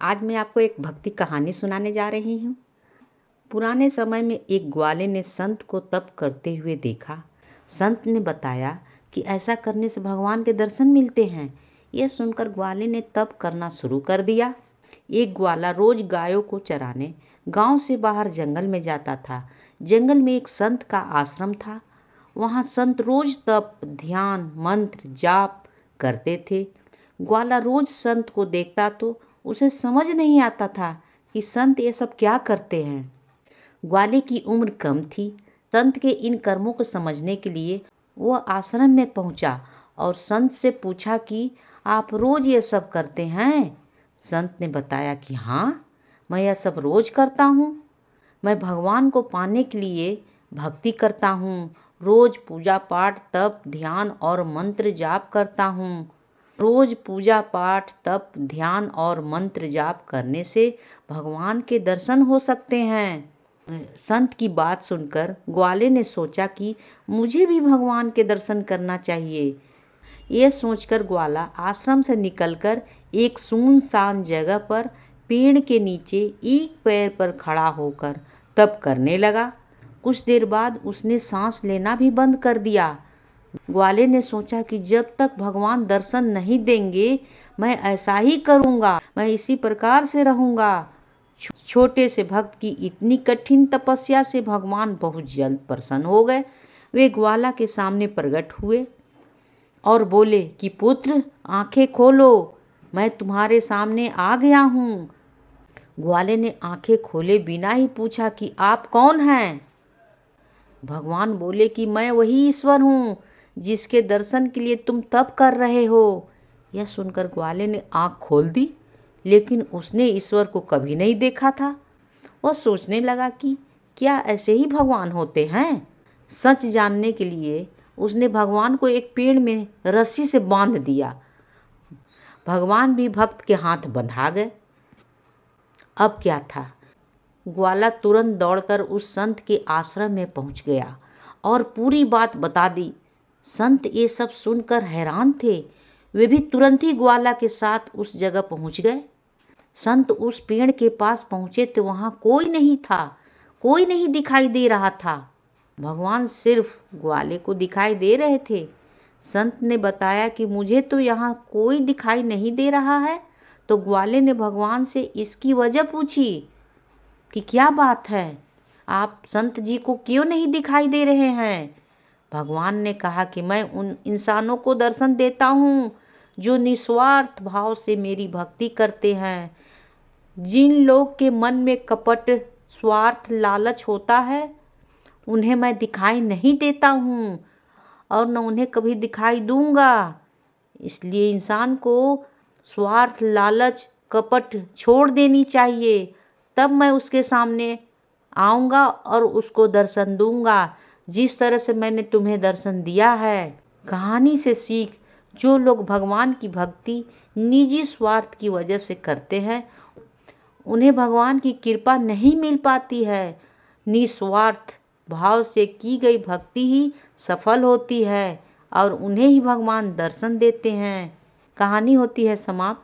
आज मैं आपको एक भक्ति कहानी सुनाने जा रही हूँ। पुराने समय में एक ग्वाले ने संत को तप करते हुए देखा। संत ने बताया कि ऐसा करने से भगवान के दर्शन मिलते हैं। यह सुनकर ग्वाले ने तप करना शुरू कर दिया। एक ग्वाला रोज गायों को चराने गांव से बाहर जंगल में जाता था। जंगल में एक संत का आश्रम था। वहाँ संत रोज तप, ध्यान, मंत्र, जाप करते थे। ग्वाला रोज संत को देखता तो उसे समझ नहीं आता था कि संत ये सब क्या करते हैं। ग्वाले की उम्र कम थी। संत के इन कर्मों को समझने के लिए वह आश्रम में पहुंचा और संत से पूछा कि आप रोज ये सब करते हैं। संत ने बताया कि हाँ, मैं यह सब रोज करता हूँ। मैं भगवान को पाने के लिए भक्ति करता हूँ। रोज पूजा पाठ, तप, ध्यान और मंत्र जाप करता हूँ। रोज पूजा पाठ, तप, ध्यान और मंत्र जाप करने से भगवान के दर्शन हो सकते हैं। संत की बात सुनकर ग्वाले ने सोचा कि मुझे भी भगवान के दर्शन करना चाहिए। यह सोचकर ग्वाला आश्रम से निकलकर एक सुनसान जगह पर पेड़ के नीचे एक पैर पर खड़ा होकर तप करने लगा। कुछ देर बाद उसने सांस लेना भी बंद कर दिया। ग्वाले ने सोचा कि जब तक भगवान दर्शन नहीं देंगे मैं ऐसा ही करूँगा, मैं इसी प्रकार से रहूँगा। छोटे से भक्त की इतनी कठिन तपस्या से भगवान बहुत जल्द प्रसन्न हो गए। वे ग्वाला के सामने प्रकट हुए और बोले कि पुत्र, आंखें खोलो, मैं तुम्हारे सामने आ गया हूँ। ग्वाले ने आंखें खोले बिना ही पूछा कि आप कौन हैं। भगवान बोले कि मैं वही ईश्वर हूँ जिसके दर्शन के लिए तुम तप कर रहे हो। यह सुनकर ग्वाले ने आँख खोल दी, लेकिन उसने ईश्वर को कभी नहीं देखा था। वह सोचने लगा कि क्या ऐसे ही भगवान होते हैं। सच जानने के लिए उसने भगवान को एक पेड़ में रस्सी से बांध दिया। भगवान भी भक्त के हाथ बंधा गए। अब क्या था, ग्वाला तुरंत दौड़कर उस संत के आश्रम में पहुंच गया और पूरी बात बता दी। संत ये सब सुनकर हैरान थे। वे भी तुरंत ही ग्वाला के साथ उस जगह पहुंच गए। संत उस पेड़ के पास पहुंचे तो वहां कोई नहीं था, कोई नहीं दिखाई दे रहा था। भगवान सिर्फ ग्वाले को दिखाई दे रहे थे। संत ने बताया कि मुझे तो यहाँ कोई दिखाई नहीं दे रहा है। तो ग्वाले ने भगवान से इसकी वजह पूछी कि क्या बात है, आप संत जी को क्यों नहीं दिखाई दे रहे हैं। भगवान ने कहा कि मैं उन इंसानों को दर्शन देता हूँ जो निस्वार्थ भाव से मेरी भक्ति करते हैं। जिन लोग के मन में कपट, स्वार्थ, लालच होता है उन्हें मैं दिखाई नहीं देता हूँ और न उन्हें कभी दिखाई दूंगा। इसलिए इंसान को स्वार्थ, लालच, कपट छोड़ देनी चाहिए, तब मैं उसके सामने आऊँगा और उसको दर्शन दूंगा जिस तरह से मैंने तुम्हें दर्शन दिया है। कहानी से सीख, जो लोग भगवान की भक्ति निजी स्वार्थ की वजह से करते हैं उन्हें भगवान की कृपा नहीं मिल पाती है। निस्वार्थ भाव से की गई भक्ति ही सफल होती है और उन्हें ही भगवान दर्शन देते हैं। कहानी होती है समाप्त।